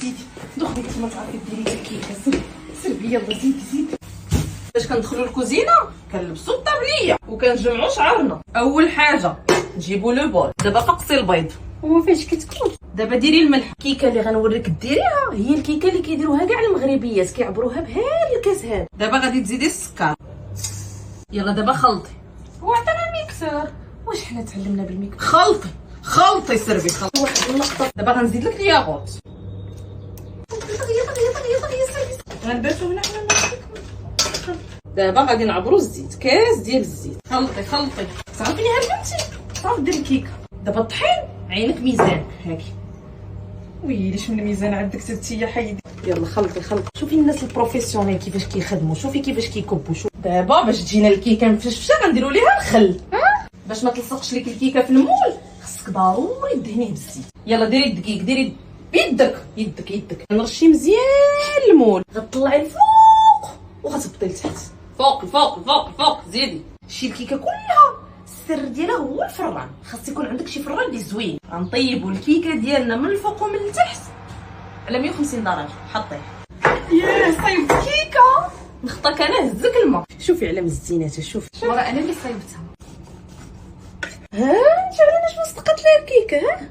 زيدي دخلي انت ما تعرفي ديري الكيكه. سربي يلا زيدي. باش كندخلوا الكوزينه كنلبسوا الطابليه وكنجمعوا شعرنا. اول حاجه نجيبوا لو بول. دابا فقسي البيض. هو فاش كتكون؟ دابا ديري الملح. الكيكه اللي غنوريك ديريها هي الكيكه اللي كيديروها كاع المغربيات، كيعبروها بهاد الكاس هذا. دابا غادي تزيدي السكر. يلا دابا خلطي. وعطينا الميكسور. واش حنا تعلمنا بالميكسور؟ خلطي سربي خلطي. واحد النقطه. دابا غنزيد لك الياغورت. غنباتو هنا حنا. دابا غادي نعبروا الزيت، كاس ديال الزيت. خلطي تعرفيني هربتي صافي ديري الكيكه. دابا الطحين عينك ميزان هاكي. ويلي شمن الميزان عندك تتيا حيدي. يلا خلطي. شوفي الناس البروفيسيونيل كيفاش كيخدموا، شوفي كيفاش كيكبوا. شوف دابا باش تجينا الكيكه مفشفشه غنديروا ليها الخل. باش ما تلصقش لك الكيكه في المول خصك ضروري دهنيه بالزيت. يلا ديري الدقيق، ديري بيدك نرشي مزيان المول. غتطلعي الفوق وغتهبطي لتحت. فوق زيدي. شي الكيكه كلها السر ديالها هو الفران. خاص يكون عندك شي فران اللي زوين. غنطيبوا الكيكه ديالنا من الفوق ومن التحت على 150 درجه. حطيه. يا صايبت كيكه. نخطاك انا هزك الماء. شوفي على مزيناتها. شوفي ورا انا اللي صايبتها. ها انت علاش ما صدقت لها الكيكه؟ ها